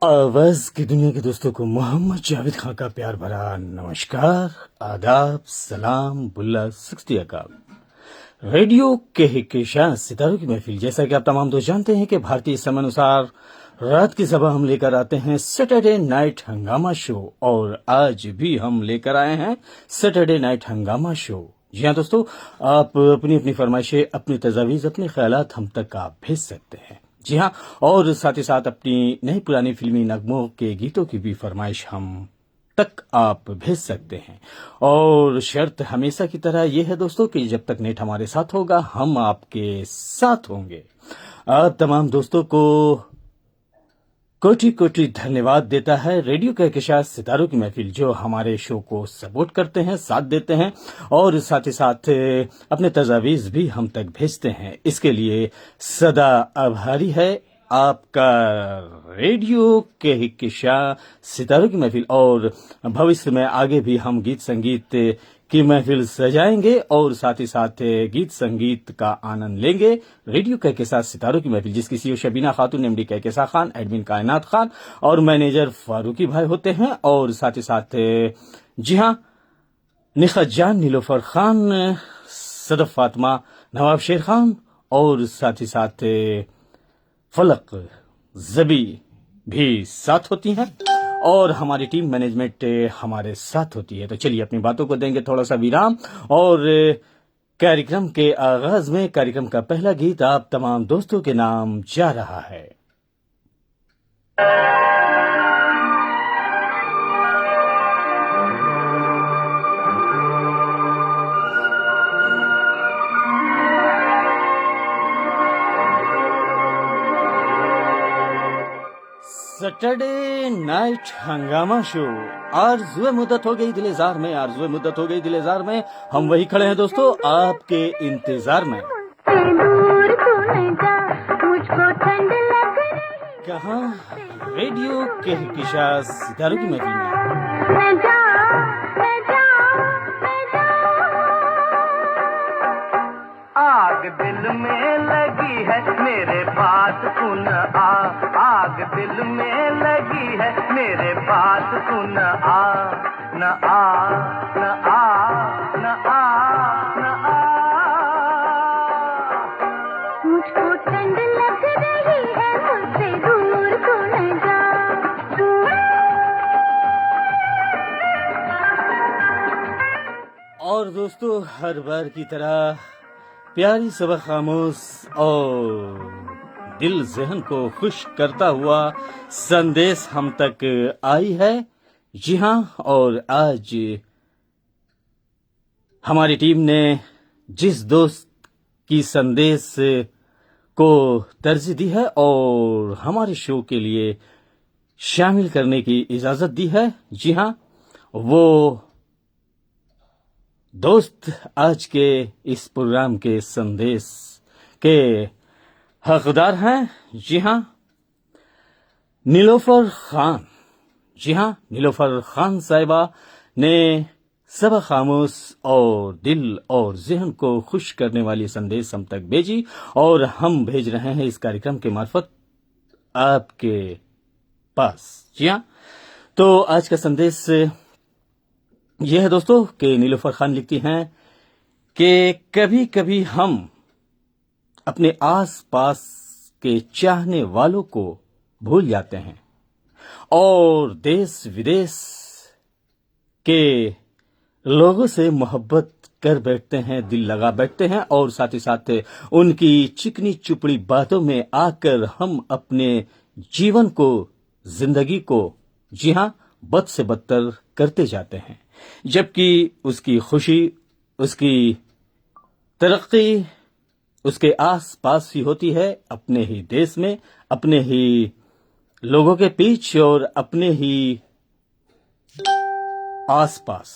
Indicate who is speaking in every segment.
Speaker 1: आवाज की दुनिया के दोस्तों को मोहम्मद जावेद खान का प्यार भरा नमस्कार, आदाब, सलाम, बुल्ला, सख्ती अकाब। रेडियो के शाह सितारों की महफिल। जैसा कि आप तमाम दोस्त जानते हैं कि भारतीय समय अनुसार रात की सभा हम लेकर आते हैं सैटरडे नाइट हंगामा शो, और आज भी हम लेकर आए हैं सैटरडे नाइट हंगामा शो। जी हाँ दोस्तों, आप अपनी अपनी फरमाइशें, अपनी तजावीज़, अपने ख्यालात हम तक आप भेज सकते हैं। जी हाँ, और साथ ही साथ अपनी नई पुरानी फिल्मी नगमों के गीतों की भी फरमाइश हम तक आप भेज सकते हैं। और शर्त हमेशा की तरह यह है दोस्तों कि जब तक नेट हमारे साथ होगा हम आपके साथ होंगे। आप तमाम दोस्तों को कोटि कोटि धन्यवाद देता है रेडियो के साथ सितारों की महफिल, जो हमारे शो को सपोर्ट करते हैं, साथ देते हैं और साथ ही साथ अपने तजावीज़ भी हम तक भेजते हैं। इसके लिए सदा आभारी है आपका रेडियो के साथ सितारों की महफिल। और भविष्य में आगे भी हम गीत संगीत की महफिल सजाएंगे और साथ ही साथ गीत संगीत का आनंद लेंगे। रेडियो के साथ सितारों की महफिल, जिसकी सीईओ शबीना खातून, एमडी कहकशा खान, एडमिन कायनात खान और मैनेजर फारूकी भाई होते हैं। और साथ ही साथ जी हाँ, निखत जान, नीलोफर खान, सदफ फातिमा, नवाब शेर खान और साथ ही साथ फलक जबी भी साथ होती हैं और हमारी टीम मैनेजमेंट हमारे साथ होती है। तो चलिए अपनी बातों को देंगे थोड़ा सा विराम और कार्यक्रम के आगाज में कार्यक्रम का पहला गीत आप तमाम दोस्तों के नाम जा रहा है। सैटरडे नाइट हंगामा शो। आरज़ुए मुद्दत हो गई दिलेजार में, आरज़ुए मुद्दत हो गई दिलेजार में। हम वही खड़े हैं दोस्तों आपके इंतजार में। कहाँ? रेडियो के साथ सितारों की महफिल में।
Speaker 2: आग दिल में लगी है मेरे पास सुन आ, आग दिल में लगी है मेरे पास सुन आ, न आ न आ न आ न आ। मुझको ठंड लग रही है, मुझसे दूर तो न जा।
Speaker 1: और दोस्तों हर बार की तरह प्यारी सबक खामोश और दिल जहन को खुश करता हुआ संदेश हम तक आई है। जी हाँ, और आज हमारी टीम ने जिस दोस्त की संदेश को तरजीह दी है और हमारे शो के लिए शामिल करने की इजाजत दी है, जी हाँ, वो दोस्त आज के इस प्रोग्राम के संदेश के हकदार हैं। जी हाँ, नीलोफर खान। जी हाँ, नीलोफर खान साहिबा ने सब खामोश और दिल और जहन को खुश करने वाली संदेश हम तक भेजी और हम भेज रहे हैं इस कार्यक्रम के मार्फत आपके पास। जी हाँ, तो आज का संदेश यह है दोस्तों कि नीलोफर खान लिखती हैं कि कभी कभी हम अपने आस पास के चाहने वालों को भूल जाते हैं और देश विदेश के लोगों से मोहब्बत कर बैठते हैं, दिल लगा बैठते हैं और साथ ही साथ उनकी चिकनी चुपड़ी बातों में आकर हम अपने जीवन को, जिंदगी को, जी हाँ, बद से बदतर करते जाते हैं, जबकि उसकी खुशी, उसकी तरक्की उसके आस पास ही होती है, अपने ही देश में, अपने ही लोगों के पीछे और अपने ही आस पास।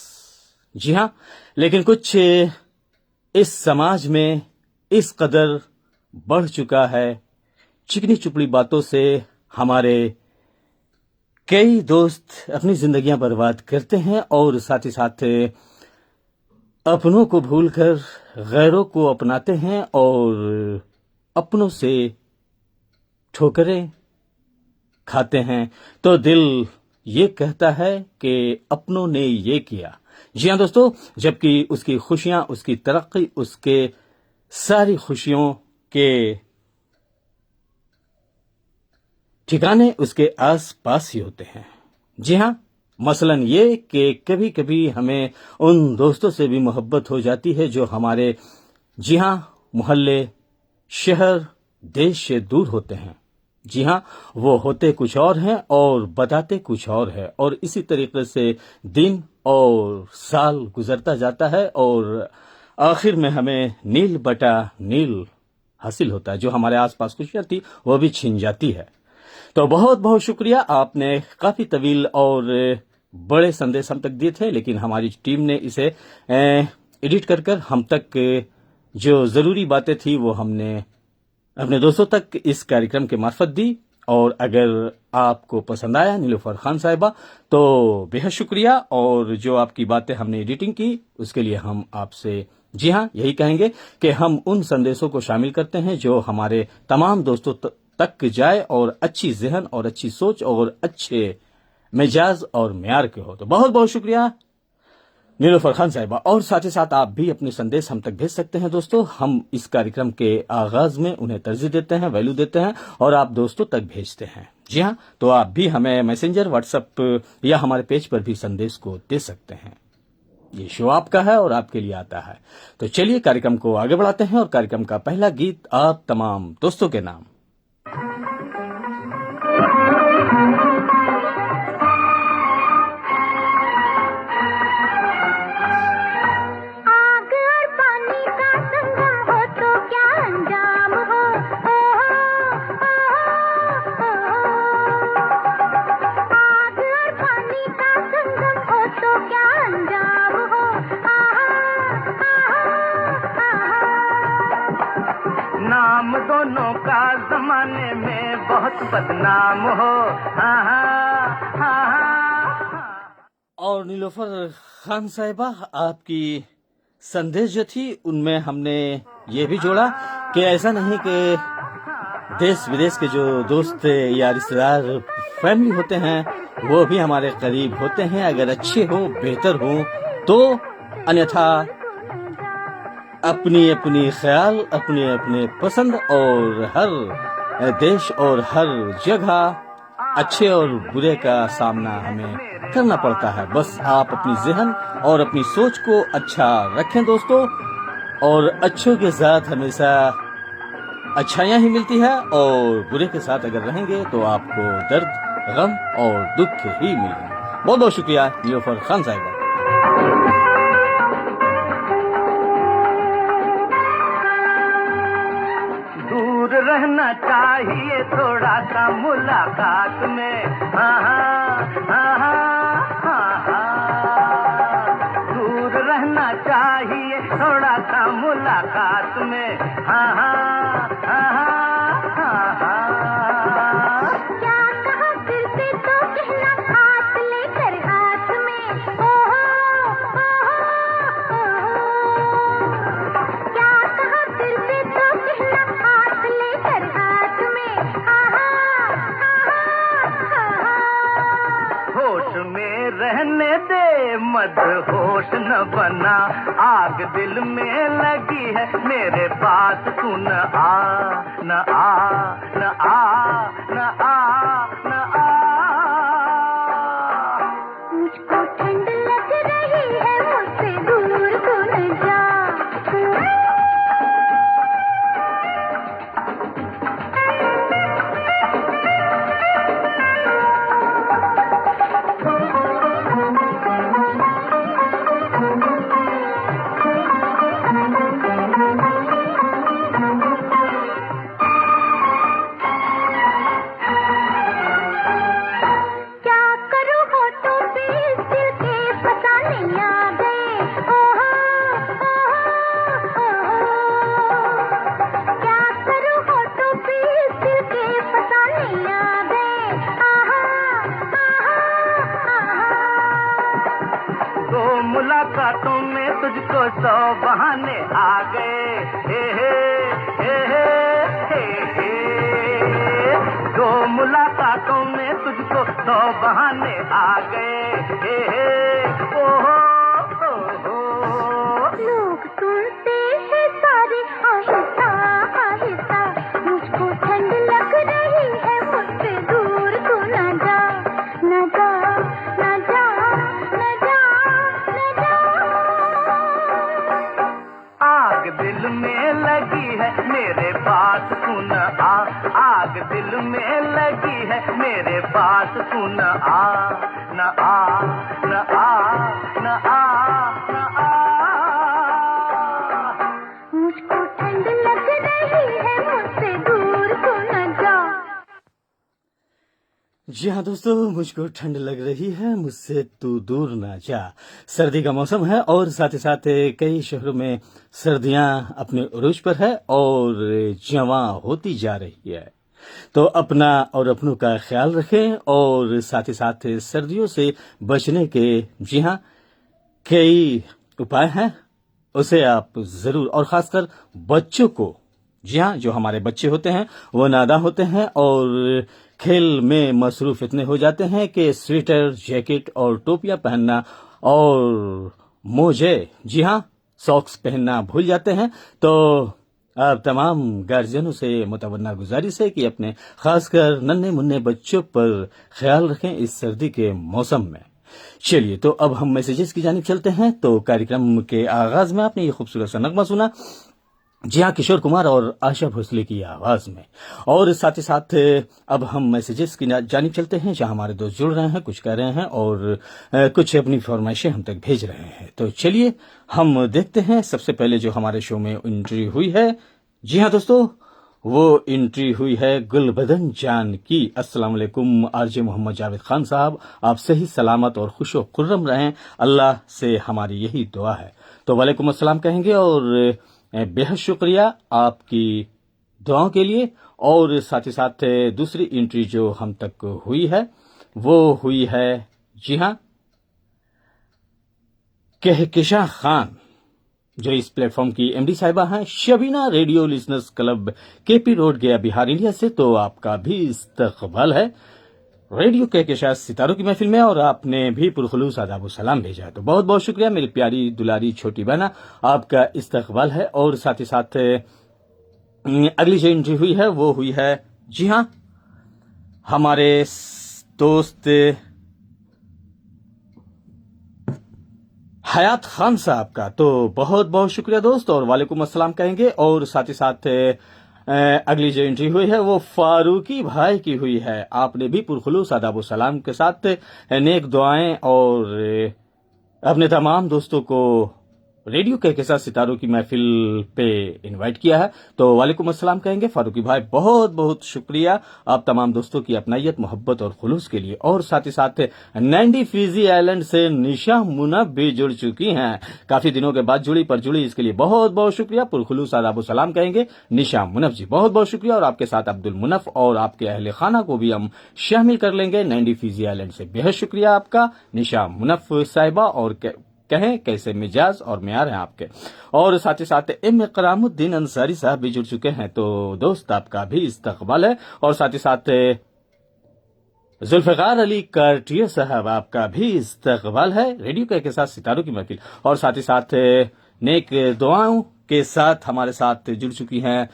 Speaker 1: जी हाँ, लेकिन कुछ इस समाज में इस कदर बढ़ चुका है, चिकनी चुपड़ी बातों से हमारे कई दोस्त अपनी जिंदगियां बर्बाद करते हैं और साथ ही साथ अपनों को भूलकर गैरों को अपनाते हैं और अपनों से ठोकरें खाते हैं तो दिल ये कहता है कि अपनों ने ये किया। जी हाँ दोस्तों, जबकि उसकी खुशियां, उसकी तरक्की, उसके सारी खुशियों के ठिकाने उसके आस पास ही होते हैं। जी हाँ, मसलन ये कि कभी कभी हमें उन दोस्तों से भी मोहब्बत हो जाती है जो हमारे, जी हाँ, मोहल्ले, शहर, देश से दूर होते हैं। जी हाँ, वो होते कुछ और हैं और बताते कुछ और है, और इसी तरीके से दिन और साल गुजरता जाता है और आखिर में हमें नील बटा नील हासिल होता है। जो हमारे आसपास खुशियां थी वो भी छिन जाती है। तो बहुत बहुत शुक्रिया, आपने काफी तवील और बड़े संदेश हम तक दिए थे, लेकिन हमारी टीम ने इसे एडिट कर कर हम तक जो जरूरी बातें थी वो हमने अपने दोस्तों तक इस कार्यक्रम के मार्फत दी। और अगर आपको पसंद आया नीलोफर खान साहिबा तो बेहद शुक्रिया, और जो आपकी बातें हमने एडिटिंग की उसके लिए हम आपसे, जी हाँ, यही कहेंगे कि हम उन संदेशों को शामिल करते हैं जो हमारे तमाम दोस्तों तक जाए और अच्छी जहन और अच्छी सोच और अच्छे मिजाज और म्यार के हो। तो बहुत बहुत शुक्रिया नीलोफर खान साहिबा। और साथ ही साथ आप भी अपने संदेश हम तक भेज सकते हैं दोस्तों। हम इस कार्यक्रम के आगाज में उन्हें तरजीह देते हैं, वैल्यू देते हैं और आप दोस्तों तक भेजते हैं। जी हाँ, तो आप भी हमें मैसेंजर, व्हाट्सएप या हमारे पेज पर भी संदेश को दे सकते हैं। ये शो आपका है और आपके लिए आता है। तो चलिए कार्यक्रम को आगे बढ़ाते हैं और कार्यक्रम का पहला गीत आप तमाम दोस्तों के नाम।
Speaker 2: नाम दोनों का जमाने में बहुत बदनाम हो।
Speaker 1: और नीलोफर खान साहिबा, आपकी संदेश जो थी उनमें हमने ये भी जोड़ा कि ऐसा नहीं कि देश विदेश के जो दोस्त या रिश्तेदार, फैमिली होते हैं वो भी हमारे करीब होते हैं अगर अच्छे हो, बेहतर हो तो, अन्यथा अपनी अपनी ख्याल, अपने अपने पसंद, और हर देश और हर जगह अच्छे और बुरे का सामना हमें करना पड़ता है। बस आप अपनी जहन और अपनी सोच को अच्छा रखें दोस्तों, और अच्छों के साथ हमेशा अच्छाइयाँ ही मिलती है, और बुरे के साथ अगर रहेंगे तो आपको दर्द, गम और दुख ही मिलेंगे। बहुत बहुत शुक्रिया नीलोफर खान साहिबा।
Speaker 2: दूर रहना चाहिए थोड़ा सा मुलाकात में। दूर रहना चाहिए थोड़ा सा मुलाकात में। क्या कहा दिल से तो कहना हाथ लेकर हाथ में। क्या कहा दिल से तो कहना हाथ लेकर हाथ में। होश में रहने दे, मत होश न बना। आग दिल में लगी है मेरे पास, तू न आ न आ न आ न आ न आ। मुझको ठंड लग रही है, मुझसे दूर तू न जा। मुलाकातों में तुझको 100 बहाने आ गए। हे हे हे हे हे हे। 2 मुलाकात बातों में तुझको 100 बहाने आ गए। ओहो
Speaker 3: लोग सुनते हैं सारे आहिस्ता आहिस्ता, मुझको ठंड लग रही है, मुझसे दूर तू न जा, न जा, न जा, न जा, न जा।
Speaker 2: आग दिल में लगी है मेरे पास सुन आ, आग दिल में लगी है मेरे पास सुन आ, न आ, न आ, न आ, न आ।
Speaker 3: मुझको ठंड लग रही है, मुझसे दूर तू न जा।
Speaker 1: जी हाँ दोस्तों, मुझको ठंड लग रही है, मुझसे तू दूर ना जा। सर्दी का मौसम है और साथ ही साथ कई शहरों में सर्दियां अपने उरूज पर है और जवां होती जा रही है। तो अपना और अपनों का ख्याल रखें और साथ ही साथ सर्दियों से बचने के जी हाँ कई उपाय हैं, उसे आप जरूर, और खासकर बच्चों को, जी हाँ जो हमारे बच्चे होते हैं वो नादान होते हैं और खेल में मसरूफ इतने हो जाते हैं कि स्वेटर, जैकेट और टोपियां पहनना और मोजे, जी हाँ सॉक्स पहनना भूल जाते हैं। तो अब तमाम गार्जियनों से मुतवन्ना गुजारिश है कि अपने खासकर नन्हे मुन्ने बच्चों पर ख्याल रखें इस सर्दी के मौसम में। चलिए तो अब हम मैसेजेस की जानिब चलते हैं। तो कार्यक्रम के आगाज में आपने ये खूबसूरत सा नगमा सुना, जी हाँ किशोर कुमार और आशा भोसले की आवाज में। और साथ ही साथ अब हम मैसेजेस की जानिब चलते हैं, जहाँ हमारे दोस्त जुड़ रहे हैं, कुछ कह रहे हैं और कुछ अपनी फरमाइशें हम तक भेज रहे हैं। तो चलिए हम देखते हैं। सबसे पहले जो हमारे शो में एंट्री हुई है, जी हाँ दोस्तों, वो एंट्री हुई है गुलबदन जान की। अस्सलाम वालेकुम आरजे मोहम्मद जावेद खान साहब, आप सही सलामत और खुशो खुर्रम रहें, अल्लाह से हमारी यही दुआ है। तो वालेकुम अस्सलाम कहेंगे और बेहद शुक्रिया आपकी दुआओं के लिए। और साथ ही साथ दूसरी एंट्री जो हम तक हुई है वो हुई है, जी हाँ कहकशा खान, जो इस प्लेटफॉर्म की एमडी साहिबा हैं, Shabina radio listeners club, KP road, गया, बिहार, इंडिया से। तो आपका भी इस्तकबाल है रेडियो कहकशा सितारों की महफिल में, और आपने भी पुरखुलूस आदाब और सलाम भेजा है। तो बहुत बहुत शुक्रिया मेरी प्यारी दुलारी छोटी बहना, आपका इस्तकबाल है। और साथ ही साथ अगली जो एंट्री हुई है वो हुई है, जी हाँ हमारे दोस्त हयात खान साहब का। तो बहुत बहुत शुक्रिया दोस्त, और वालेकुम अस्सलाम कहेंगे। और साथ ही साथ अगली जो एंट्री हुई है वो फारूकी भाई की हुई है। आपने भी पुरखुलूस आदाब व सलाम के साथ नेक दुआएं और अपने तमाम दोस्तों को रेडियो कहकशा सितारों की महफिल पे इनवाइट किया है। तो वालेकुम अस्सलाम कहेंगे फारूकी भाई, बहुत बहुत शुक्रिया आप तमाम दोस्तों की अपनायत, मोहब्बत और खुलूस के लिए। और साथ ही साथ नैंडी फिजी आइलैंड से निशा मुनफ भी जुड़ चुकी हैं, काफी दिनों के बाद जुड़ी, पर जुड़ी इसके लिए बहुत बहुत शुक्रिया। पुरखुलूस आदाब सलाम कहेंगे निशा मुनफ जी, बहुत बहुत शुक्रिया। और आपके साथ अब्दुल मुनफ और आपके अहले खाना को भी हम शामिल कर लेंगे नैंडी फिजी आइलैंड से। बेहद शुक्रिया आपका निशा मुनफ साहिबा, और कहें कैसे मिजाज और म्यार हैं आपके। और साथ ही साथ एम करामुद्दीन अंसारी साहब भी जुड़ चुके हैं। तो दोस्त आपका भी इस्तकबाल है। और साथ ही साथ जुल्फिकार अली कार्टियर साहब, आपका भी इस्तकबाल है रेडियो कहकशा सितारों की महफिल। और साथ ही साथ नेक दुआओं के साथ हमारे साथ जुड़ चुकी हैं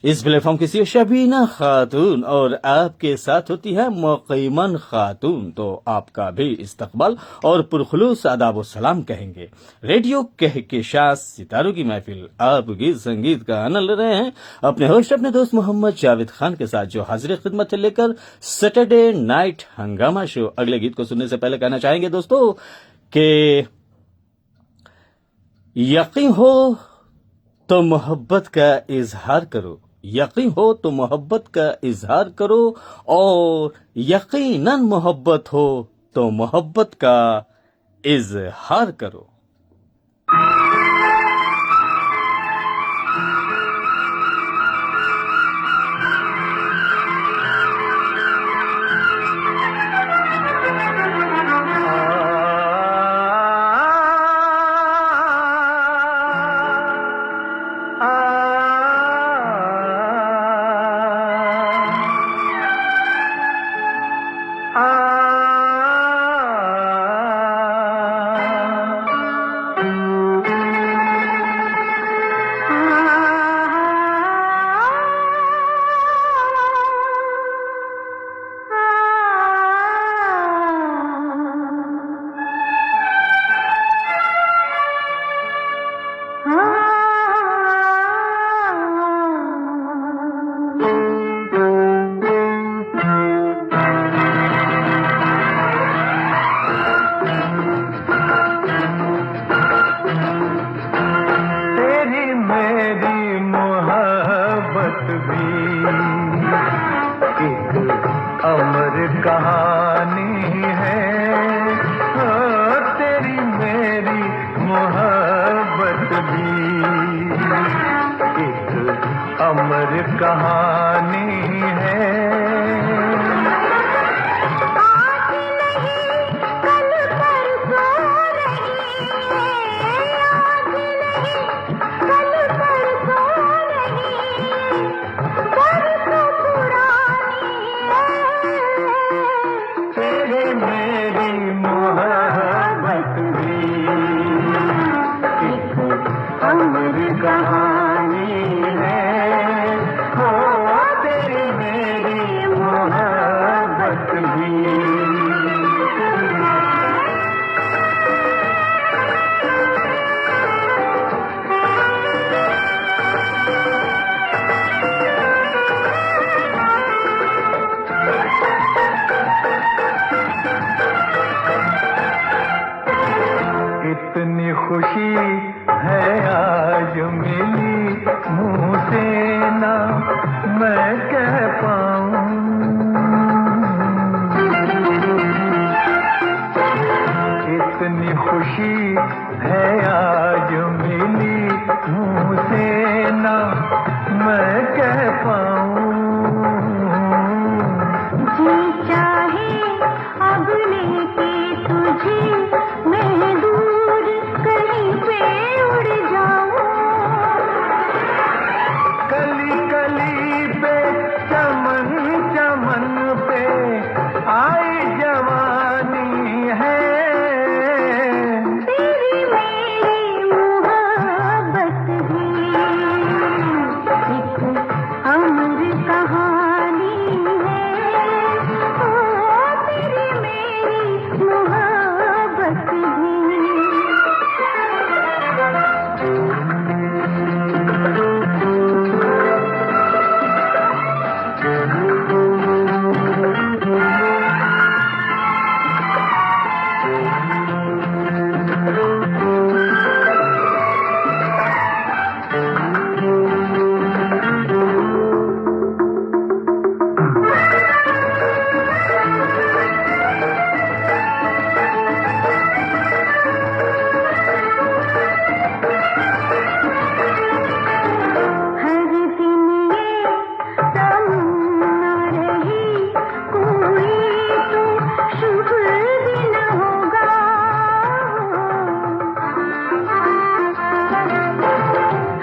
Speaker 1: इस प्लेटफॉर्म की सीईओ शबीना खातून, और आपके साथ होती है मुक़ीमन खातून। तो आपका भी इस्तकबाल और पुरखुलूस आदाब व सलाम कहेंगे। रेडियो कहकशा सितारों की महफिल, आप गीत संगीत का आनंद ले रहे हैं अपने होस्ट अपने दोस्त मोहम्मद जावेद खान के साथ, जो हाजिर खिदमत लेकर सैटरडे नाइट हंगामा शो। अगले गीत को सुनने से पहले कहना चाहेंगे दोस्तों कि यकीन हो तो मोहब्बत का इजहार करो, यकीन हो तो मोहब्बत का इजहार करो, और यकीनन मोहब्बत हो तो मोहब्बत का इजहार करो।
Speaker 4: इतनी खुशी है आज मिली, मुंह से ना मैं कह पाऊं। इतनी खुशी है आज मिली, मुंह से ना मैं कह पाऊं।
Speaker 3: जी चाहे अब लेके तुझे मैं दूर कहीं पे उड़ जाऊं।
Speaker 4: कली कली पे चमन चमन पे आई जवानी है,
Speaker 3: तेरी मेरी मोहब्बत भी एक अमर कहानी है। ओ तेरी मेरी मोहब्बत भी। हर दिन ये तमन्ना रही, कोई तो शुभ दिन होगा।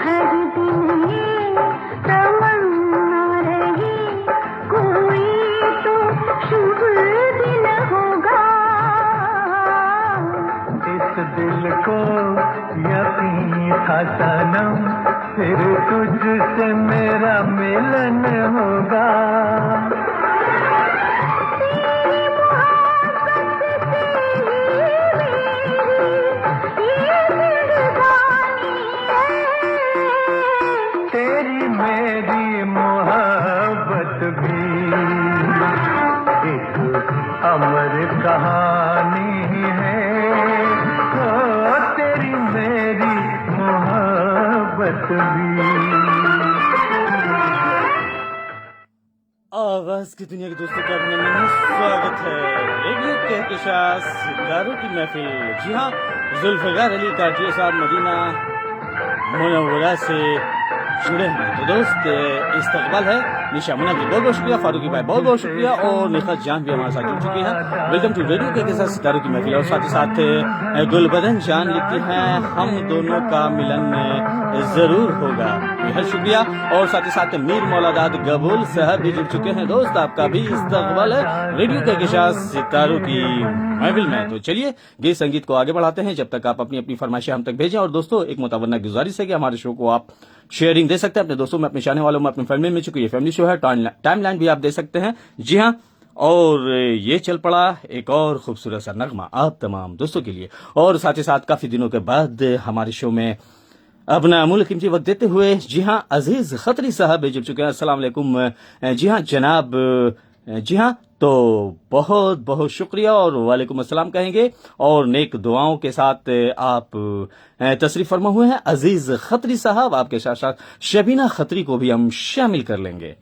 Speaker 3: हर दिन ये तमन्ना रही, कोई तो शुभ दिन होगा।
Speaker 4: इस दिल को यकीन था सनम, फिर तुझसे मेरा मिलन होगा।
Speaker 3: तेरी मोहब्बत से ही मेरी ये जिंदगानी है।
Speaker 4: तेरी मेरी मोहब्बत भी एक अमर कहानी है। ओ तेरी मेरी मोहब्बत भी।
Speaker 1: आवाज की दुनिया के दोस्तों का अभिनंदन है, स्वागत है रेडियो कहकशां सितारों की महफिल। जी हाँ, जुल्फकार अली काटिया साहब मदीना मुनव्वरा से जुड़े हैं। तो दोस्त इस्तकबाल है निशा मुन्ना जी, बहुत बहुत शुक्रिया, फारूकी भाई बहुत बहुत शुक्रिया, और निखत जान भी हमारे साथ जुड़ चुकी हैं। वेलकम टू रेडियो कहकशां सितारों की महफिल। और साथ ही साथ गुलबदन जान लिखती हैं, हम दोनों का मिलन जरूर होगा, बेहद शुक्रिया। और साथ ही साथ मीर मौलादाद गबूल साहब भी जुड़ चुके हैं। दोस्त आपका भी इस्तकबाल है रेडियो कहकशां सितारों की महफिल में। तो चलिए गीत संगीत को आगे बढ़ाते हैं, जब तक आप अपनी अपनी फरमाइशें हम तक भेजें। और दोस्तों एक मुतवन्ना गुजारिश है कि हमारे शो को आप शेयरिंग दे सकते हैं अपने दोस्तों में, अपने चाहने वालों में, अपनी फैमिली में। चूंकि ये फैमिली शो है, टाइमलाइन भी आप दे सकते हैं। जी हाँ, और ये चल पड़ा एक और खूबसूरत सा नगमा आप तमाम दोस्तों के लिए। और साथ ही साथ काफी दिनों के बाद हमारे शो में अपना अमूल्य कीमती वक्त देते हुए जी हाँ अजीज खतरी साहब जुड़ चुके हैं। अस्सलाम वालेकुम। जी हाँ जनाब, जी हाँ, तो बहुत बहुत शुक्रिया और वालेकुम अस्सलाम कहेंगे, और नेक दुआओं के साथ आप तशरीफ फरमा हुए हैं अजीज खतरी साहब। आपके साथ साथ शबीना खतरी को भी हम शामिल कर लेंगे।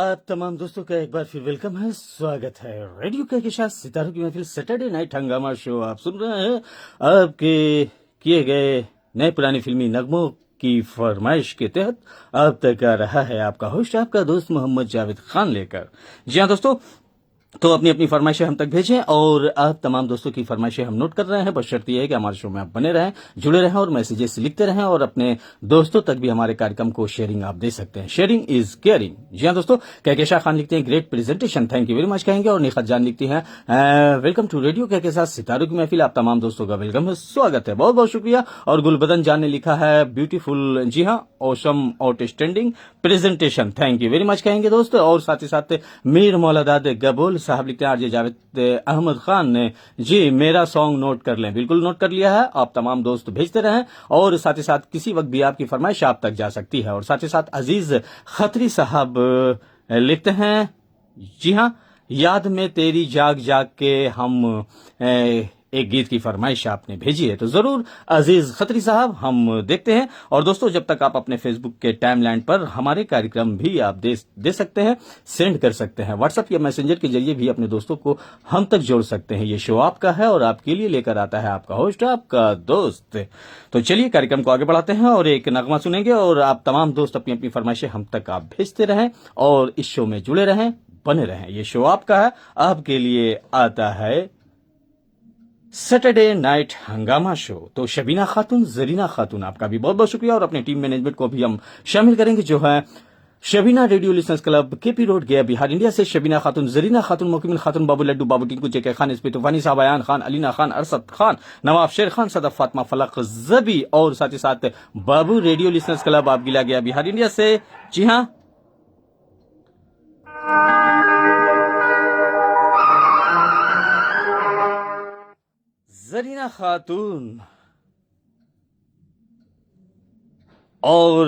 Speaker 1: आप तमाम दोस्तों का एक बार फिर वेलकम है, स्वागत है। रेडियो के साथ सितारों की महफिल सैटरडे नाइट हंगामा शो आप सुन रहे हैं। आपके किए गए नए पुरानी फिल्मी नगमों की फरमाइश के तहत अब तक आ रहा है आपका होस्ट, आपका दोस्त मोहम्मद जावेद खान लेकर। जी हाँ दोस्तों, तो अपनी अपनी फरमाइशें हम तक भेजें और आप तमाम दोस्तों की फरमाइशें हम नोट कर रहे हैं। बस शर्त यह है कि हमारे शो में आप बने रहें, जुड़े रहें और मैसेजेस लिखते रहें और अपने दोस्तों तक भी हमारे कार्यक्रम को शेयरिंग आप दे सकते हैं। Sharing is caring. जी हाँ दोस्तों, कहकेशा खान लिखते हैं great presentation, thank you very much कहेंगे। और निखत जान लिखती हैं वेलकम टू रेडियो के साथ सितारों की महफिल, आप तमाम दोस्तों का वेलकम है, स्वागत है, बहुत बहुत शुक्रिया। और गुलबदन जान ने लिखा है ब्यूटीफुल, जी हाँ, awesome, outstanding presentation, thank you very much कहेंगे दोस्तों। और साथ ही साथ मीर मौलादाद गबोल साहब लिखते हैं आरजे जावेद अहमद खान ने, जी मेरा सॉन्ग नोट कर लें, बिल्कुल नोट कर लिया है। आप तमाम दोस्त भेजते रहें और साथ ही साथ किसी वक्त भी आपकी फरमाइश आप तक जा सकती है। और साथ ही साथ अजीज खत्री साहब लिखते हैं, जी हाँ, याद में तेरी जाग जाग के हम, एक गीत की फरमाइश आपने भेजी है, तो जरूर अजीज खत्री साहब हम देखते हैं। और दोस्तों, जब तक आप अपने फेसबुक के टाइमलाइन पर हमारे कार्यक्रम भी आप दे सकते हैं, सेंड कर सकते हैं, व्हाट्सएप या मैसेंजर के जरिए भी अपने दोस्तों को हम तक जोड़ सकते हैं। ये शो आपका है और आपके लिए लेकर आता है आपका होस्ट, आपका दोस्त। तो चलिए कार्यक्रम को आगे बढ़ाते हैं और एक नगमा सुनेंगे और आप तमाम दोस्त अपनी अपनी फरमाइशें हम तक आप भेजते रहें और इस शो में जुड़े रहें, बने रहें। ये शो आपका है, आपके लिए आता है सैटरडे नाइट हंगामा शो। तो शबीना खातून, जरीना खातून, आपका भी बहुत बहुत शुक्रिया। और अपने टीम मैनेजमेंट को भी हम शामिल करेंगे, जो है Shabina radio listeners club, KP road, गया, बिहार, इंडिया से शबीना खातून, जरीना खातून, मोकिमिल खातून, बाबू लड्डू, बाबू टिंकू, जेके खान, इस्पी तूफानी साहब, अयान खान, अलीना खान, अरसद खान, नवाब शेर खान, सदफ फातिमा, फलक जबी और साथ ही साथ बाबू रेडियो लिसनर्स क्लब, आप गिला, गया, बिहार, इंडिया से। जी हाँ, जरीना खातून और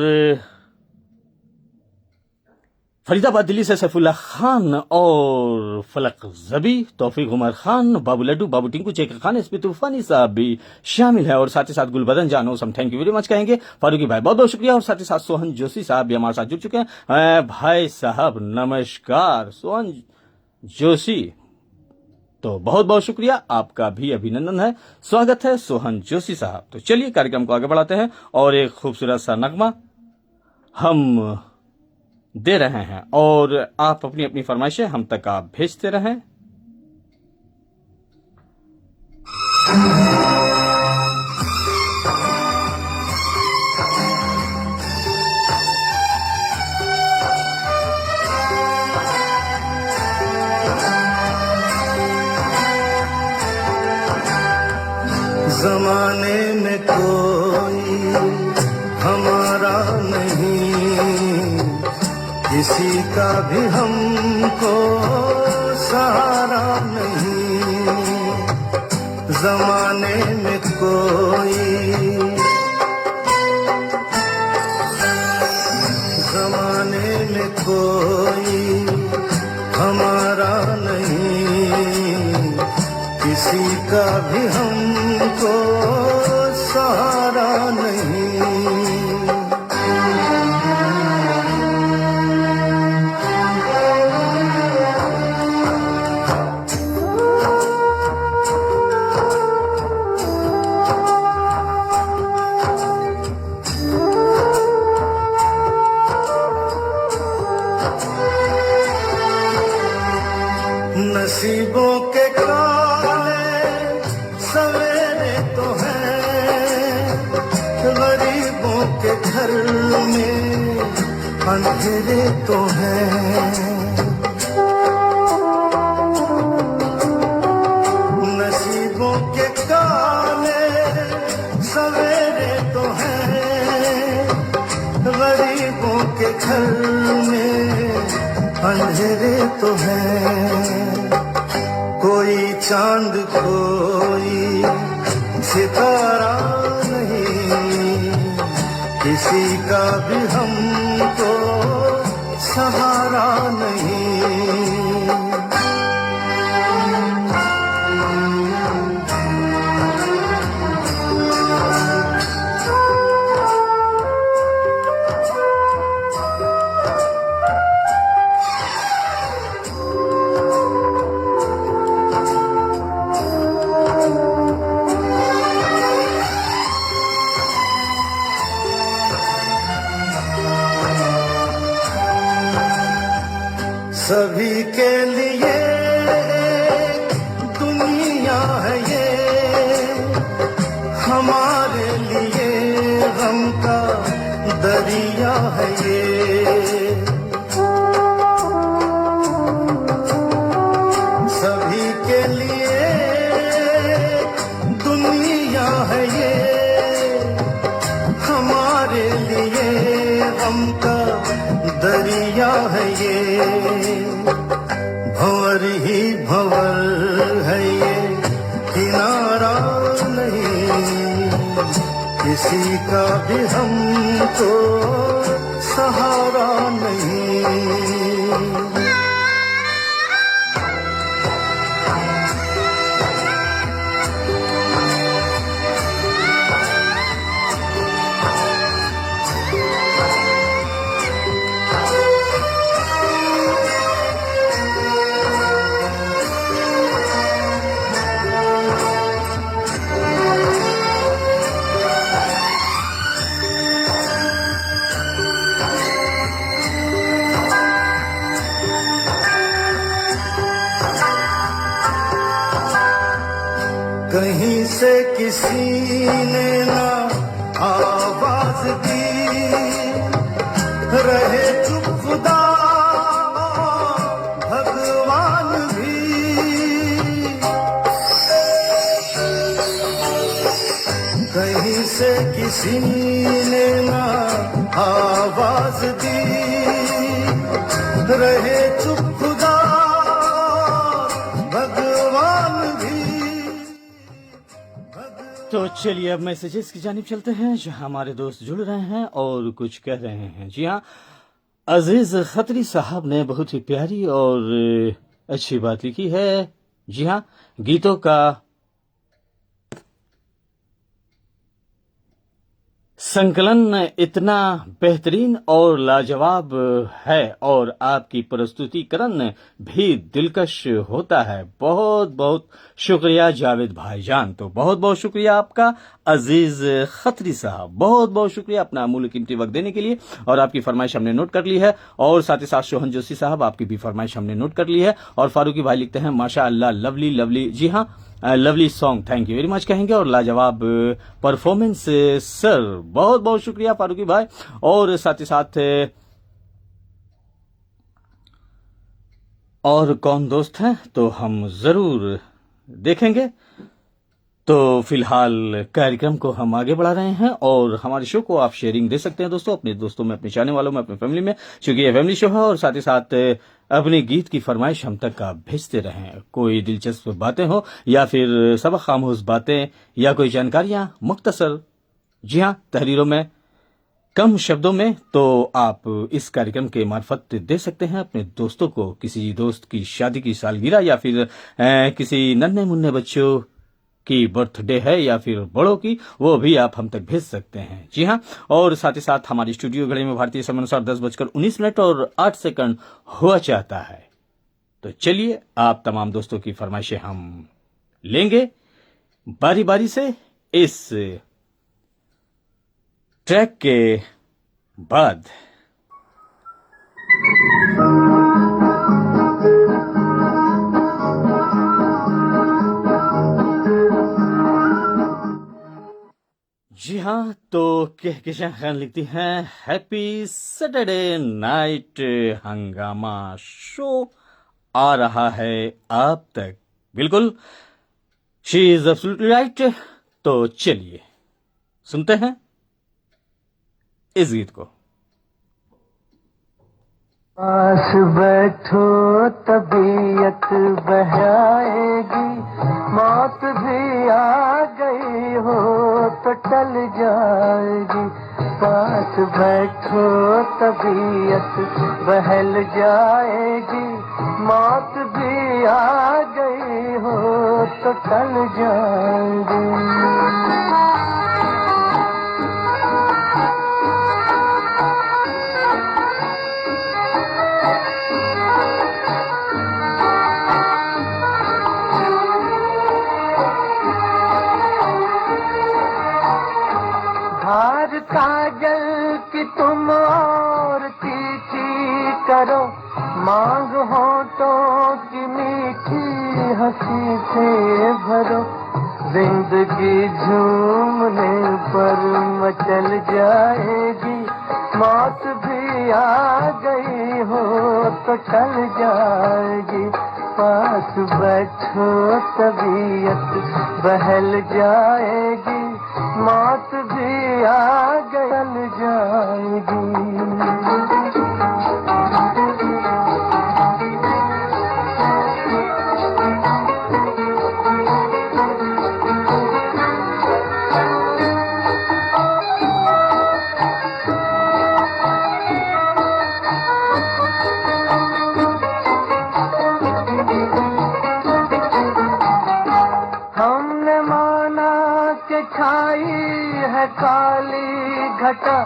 Speaker 1: फरीदाबाद दिल्ली से सैफुल्लाह खान और फलक जबी, तौफीक उमर खान, बाबू लड्डू, बाबू टिंकू, चेक खान, इस्पी तूफानी साहब भी शामिल है। और साथ ही साथ गुलबदन जानो सम, थैंक यू वेरी मच कहेंगे। फारूकी भाई बहुत बहुत शुक्रिया। और साथ ही साथ सोहन जोशी साहब भी हमारे साथ जुड़ चुके हैं। भाई साहब नमस्कार सोहन जोशी, तो बहुत बहुत शुक्रिया, आपका भी अभिनंदन है, स्वागत है सोहन जोशी साहब। तो चलिए कार्यक्रम को आगे बढ़ाते हैं और एक खूबसूरत सा नगमा हम दे रहे हैं और आप अपनी अपनी फरमाइशें हम तक आप भेजते रहें।
Speaker 4: जमाने में कोई हमारा नहीं, किसी का भी हमको सहारा नहीं। जमाने में कोई, जमाने में कोई हमारा नहीं, किसी का भी हमको सहारा नहीं। नसीबों के काले सवेरे तो हैं, गरीबों के घर में अंधेरे तो हैं। नसीबों के काले सवेरे तो हैं, गरीबों के घर में अंधेरे तो हैं। कोई चांद कोई सितारा नहीं, किसी का भी हमको सहारा नहीं। सभी के लिए दुनिया है ये, हमारे लिए गम का दरिया है ये। सभी के लिए दुनिया है ये, हमारे लिए गम का दरिया है ये। भंवर ही भंवर है ये, किनारा नहीं किसी का भी हमको सहारा नहीं। कहीं से किसी ने ना आवाज दी, रहे चुप खुदा भगवान भी। कहीं से किसी ने ना आवाज दी, रहे चुप खुदा भगवान भी।
Speaker 1: तो चलिए अब मैसेजेस की जानिब चलते हैं जहां हमारे दोस्त जुड़ रहे हैं और कुछ कह रहे हैं। जी हाँ, अजीज खत्री साहब ने बहुत ही प्यारी और अच्छी बात लिखी है। जी हाँ, गीतों का संकलन इतना बेहतरीन और लाजवाब है और आपकी प्रस्तुतिकरण भी दिलकश होता है। बहुत बहुत शुक्रिया जावेद भाईजान। तो बहुत बहुत शुक्रिया आपका अजीज खत्री साहब, बहुत बहुत शुक्रिया अपना अमूल्य कीमती वक्त देने के लिए। और आपकी फरमाइश हमने नोट कर ली है और साथ ही साथ शोहन जोशी साहब आपकी भी फरमाइश हमने नोट कर ली है। और फारूकी भाई लिखते हैं माशा अल्लाह, लवली लवली। जी हाँ, lovely song, thank you very much कहेंगे। और लाजवाब परफॉर्मेंस सर, बहुत बहुत शुक्रिया फारूकी भाई। और साथ ही साथ और कौन दोस्त हैं तो हम जरूर देखेंगे। तो फिलहाल कार्यक्रम को हम आगे बढ़ा रहे हैं और हमारे शो को आप शेयरिंग दे सकते हैं दोस्तों, अपने दोस्तों में, अपने चाहने वालों में, अपनी फैमिली में, क्योंकि ये फैमिली शो है। और साथ ही साथ अपने गीत की फरमाइश हम तक आप भेजते रहें। कोई दिलचस्प बातें हो या फिर सबक खामोश बातें या कोई जानकारियां मुख्तसर, जी हाँ, तहरीरों में, कम शब्दों में, तो आप इस कार्यक्रम के मार्फत दे सकते हैं अपने दोस्तों को। किसी दोस्त की शादी की सालगिरह या फिर किसी नन्हे मुन्ने बच्चों की बर्थडे है या फिर बड़ों की, वो भी आप हम तक भेज सकते हैं। जी हाँ, और साथ ही साथ हमारी स्टूडियो घड़ी में भारतीय समय अनुसार 10:19 और 8 हुआ चाहता है। तो चलिए आप तमाम दोस्तों की फरमाइशें हम लेंगे बारी बारी से इस ट्रैक के बाद। जी हाँ, तो कहकशां खान लिखती हैं हैप्पी सैटरडे नाइट, हंगामा शो आ रहा है आप तक। बिल्कुल, शी इज एब्सोल्युटली राइट। तो चलिए सुनते हैं इस गीत को।
Speaker 5: पास बैठो तबीयत बहलाएगी, मौत भी आ गई हो तो टल जाएगी। पास बैठो तबीयत बहल जाएगी, मौत भी आ गई हो तो टल जाएगी। काजल की तुम और चिट्ठी करो, मांग होठों की मीठी हंसी से भरो, जिंदगी झूमने पर मचल जाएगी, मौत भी आ गई हो तो टल जाएगी, पास बैठो तबीयत बहल जाएगी, मौत भी आ गल जाएगी। काली घटा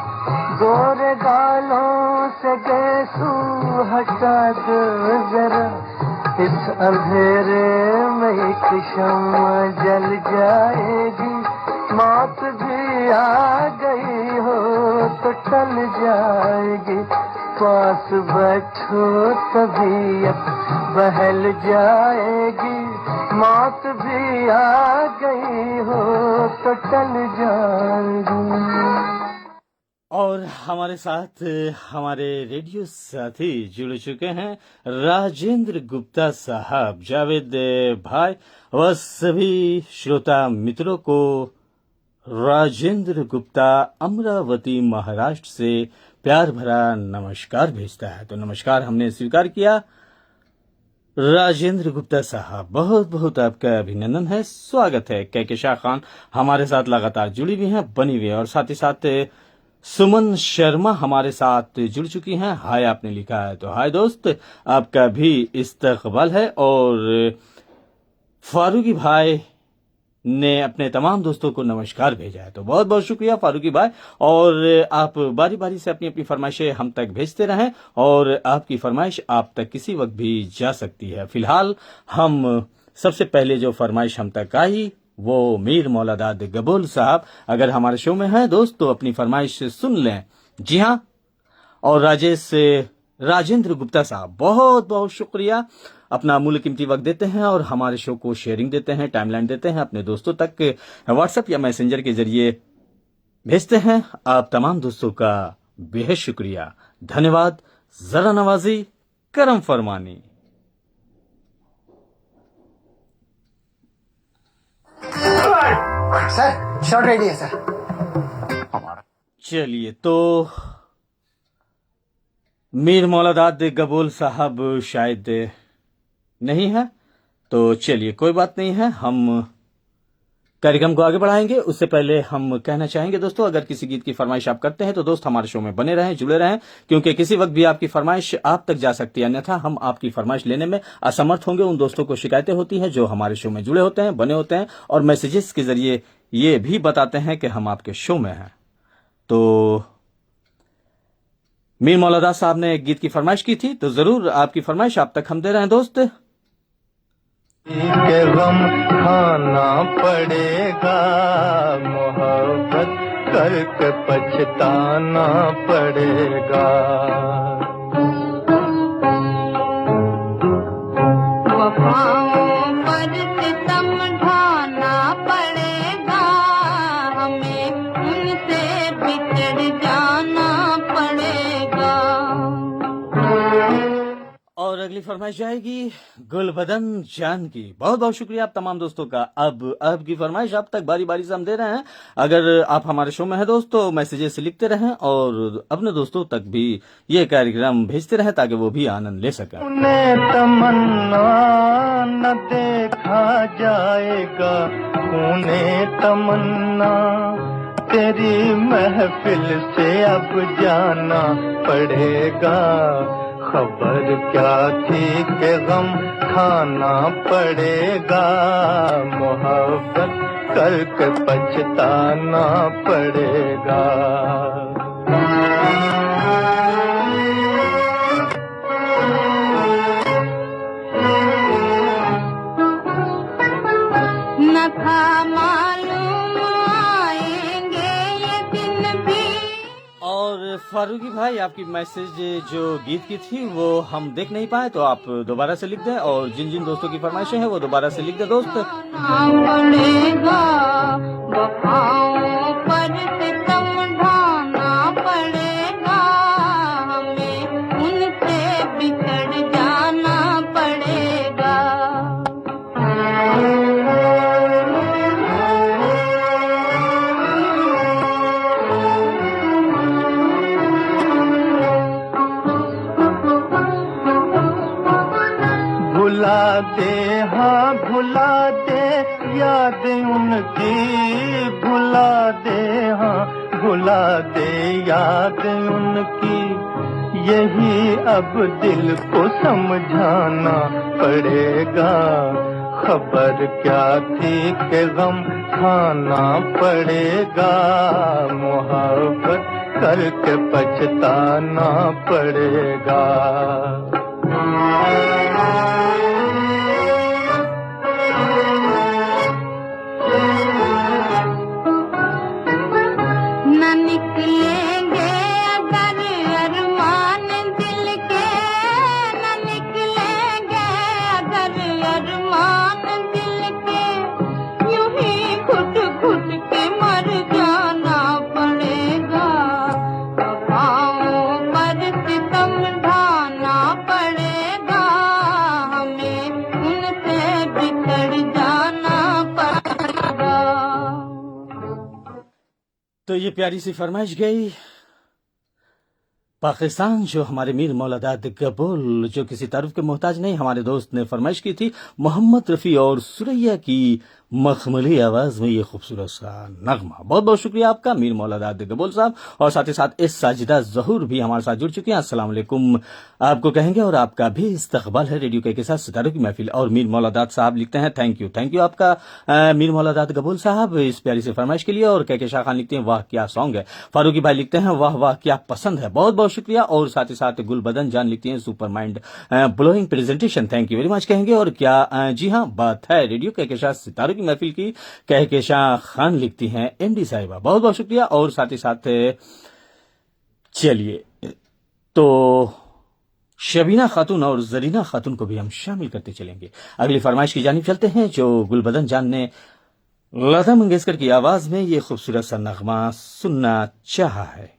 Speaker 5: गोरे गालों से गेसू हटा दो जरा, इस अंधेरे में एक शम्मा जल जाएगी, मौत भी आ गई हो तो टल जाएगी, पास बैठो तबीयत बहल जाएगी, मौत भी आ गई हो तो टल जाएगी।
Speaker 1: और हमारे साथ हमारे रेडियो साथी जुड़ चुके हैं राजेंद्र गुप्ता साहब। जावेद भाई व सभी श्रोता मित्रों को राजेंद्र गुप्ता अमरावती महाराष्ट्र से प्यार भरा नमस्कार भेजता है। तो नमस्कार हमने स्वीकार किया। राजेंद्र गुप्ता साहब बहुत बहुत आपका अभिनंदन है, स्वागत है। कहकशा खान हमारे साथ लगातार जुड़ी हुई हैं, बनी हुई है। और साथ ही साथ सुमन शर्मा हमारे साथ जुड़ चुकी हैं। हाय आपने लिखा है, तो हाय दोस्त, आपका भी इस्तकबाल है। और फारूकी भाई ने अपने तमाम दोस्तों को नमस्कार भेजा है, तो बहुत बहुत शुक्रिया फारूकी भाई। और आप बारी बारी से अपनी अपनी फरमाइशें हम तक भेजते रहें, और आपकी फरमाइश आप तक किसी वक्त भी जा सकती है। फिलहाल हम सबसे पहले जो फरमाइश हम तक आई वो मीर मौलादाद गबोल साहब अगर हमारे शो में है दोस्त तो अपनी फरमाइश सुन लें। जी हाँ, और राजेंद्र गुप्ता साहब बहुत बहुत शुक्रिया, अपना अमूल्य कीमती वक्त देते हैं और हमारे शो को शेयरिंग देते हैं, टाइमलाइन देते हैं, अपने दोस्तों तक व्हाट्सएप या मैसेंजर के जरिए भेजते हैं। आप तमाम दोस्तों का बेहद शुक्रिया, धन्यवाद। जरा नवाजी, करम फरमानी।
Speaker 6: सर शॉट रेडी है सर।
Speaker 1: चलिए, तो मीर मौलादाद गबोल साहब शायद नहीं है, तो चलिए कोई बात नहीं है, हम कार्यक्रम को आगे बढ़ाएंगे। उससे पहले हम कहना चाहेंगे दोस्तों, अगर किसी गीत की फरमाइश आप करते हैं तो दोस्त हमारे शो में बने रहें, जुड़े रहें, क्योंकि किसी वक्त भी आपकी फरमाइश आप तक जा सकती है, अन्यथा हम आपकी फरमाइश लेने में असमर्थ होंगे। उन दोस्तों को शिकायतें होती हैं जो हमारे शो में जुड़े होते हैं, बने होते हैं, और मैसेजेस के जरिए ये भी बताते हैं कि हम आपके शो में हैं। तो मीर मौलादा साहब ने एक गीत की फरमाइश की थी, तो जरूर आपकी फरमाइश आप तक हम दे रहे हैं दोस्त।
Speaker 5: के गम खाना पड़ेगा, मोहब्बत करके पछताना पड़ेगा।
Speaker 3: वफाओं पर सितम ढाना पड़ेगा, हमें उनसे बिछड़ जाना पड़ेगा।
Speaker 1: और अगली फरमाइश जाएगी गुलबदन जान की। बहुत बहुत शुक्रिया आप तमाम दोस्तों का। अब आपकी फरमाइश आप तक बारी बारी से हम दे रहे हैं। अगर आप हमारे शो में हैं दोस्त तो मैसेजेस लिखते रहें और अपने दोस्तों तक भी ये कार्यक्रम भेजते रहें ताकि वो भी आनंद ले सकें।
Speaker 5: उन्हें तमन्ना न देखा जाएगा, उन्हें तमन्ना तेरी महफिल से अब जाना पड़ेगा। खबर क्या थी कि गम खाना पड़ेगा, मोहब्बत करके पछताना पड़ेगा।
Speaker 3: न था मालूम आएंगे ये दिन भी।
Speaker 1: और फारूकी भाई, आपकी मैसेज जो गीत की थी वो हम देख नहीं पाए, तो आप दोबारा से लिख दें, और जिन जिन दोस्तों की फरमाइशें हैं वो दोबारा से लिख दें दोस्त।
Speaker 3: पड़ेगा वफाओं पर सितम ढाना पड़ेगा, हमें उनसे बिछड़ जाना पड़ेगा।
Speaker 5: भुला दे, हाँ भुला दे याद उनकी, भुला दे, हाँ भुला दे याद उनकी, यही अब दिल को समझाना पड़ेगा। खबर क्या थी कि गम खाना पड़ेगा, मोहब्बत करके पछताना पड़ेगा।
Speaker 3: न निकलेंगे अगर अरमान दिल के, न निकलेंगे अगर अरमान दिल के, यूं ही घुट घुट के मर जाना पड़ेगा। वफाओं पर सितम ढाना पड़ेगा, हमें उनसे बिछड़ जाना पड़ेगा।
Speaker 1: तो ये प्यारी सी फरमाइश गई पाकिस्तान, जो हमारे मीर मौलादाद कबूल, जो किसी तारुफ के मोहताज नहीं, हमारे दोस्त ने फरमाइश की थी मोहम्मद रफ़ी और सुरैया की मखमली आवाज में ये खूबसूरत सा नगमा। बहुत बहुत शुक्रिया आपका मीर मौलादाद कबूल साहब, और साथ ही साथ इस साजिदा जहूर भी हमारे साथ जुड़ चुके हैं। अस्सलाम वालेकुम आपको कहेंगे, और आपका भी इस्तकबाल है रेडियो के साथ सितारों की महफिल। और मीर मौलादाद साहब लिखते हैं थैंक यू आपका मीर मौलादाद कबूल साहब इस प्यारी से फरमाइश के लिए। और के शाह खान लिखते हैं वाह क्या सॉन्ग है। फारूकी भाई लिखते हैं वाह वाह क्या पसंद है, बहुत बहुत शुक्रिया। और साथ ही साथ गुलबदन जान लिखती हैं super mind blowing presentation, thank you very much कहेंगे। और क्या जी हाँ बात है रेडियो के साथ सितारों की महफिल की, के शाह खान लिखती हैं एमडी साहिबा, बहुत बहुत शुक्रिया। और साथ ही साथ चलिए तो शबीना खातून और जरीना खातून को भी हम शामिल करते चलेंगे। अगली फरमाइश की जानिब चलते हैं, जो गुलबदन जान ने लता मंगेशकर की आवाज में ये खूबसूरत सा नगमा सुनना चाहा है।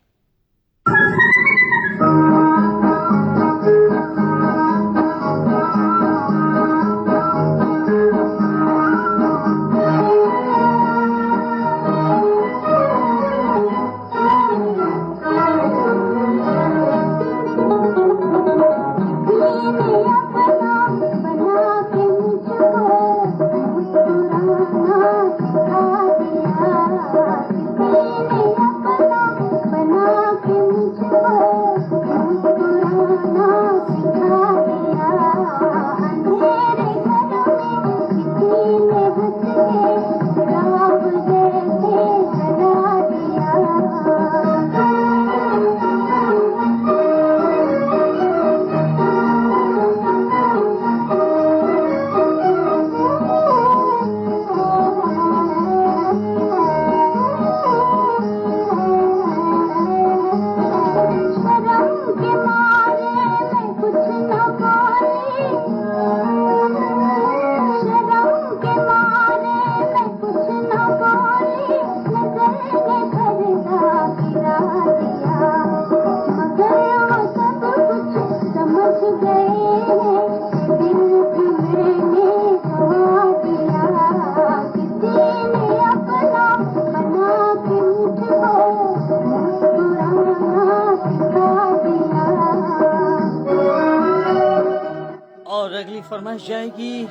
Speaker 1: फरमाइश जाएगी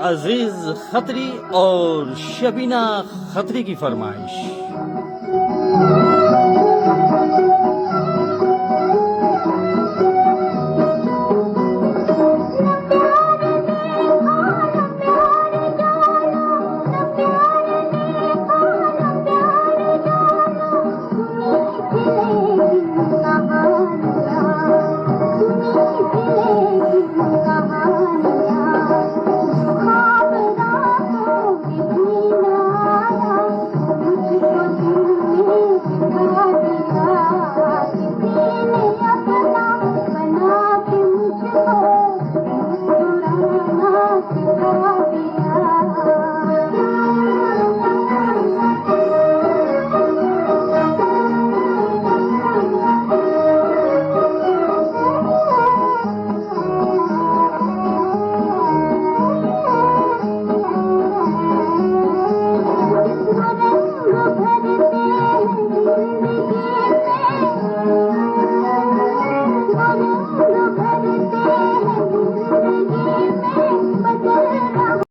Speaker 1: अजीज खत्री और शबीना खत्री की फरमाइश।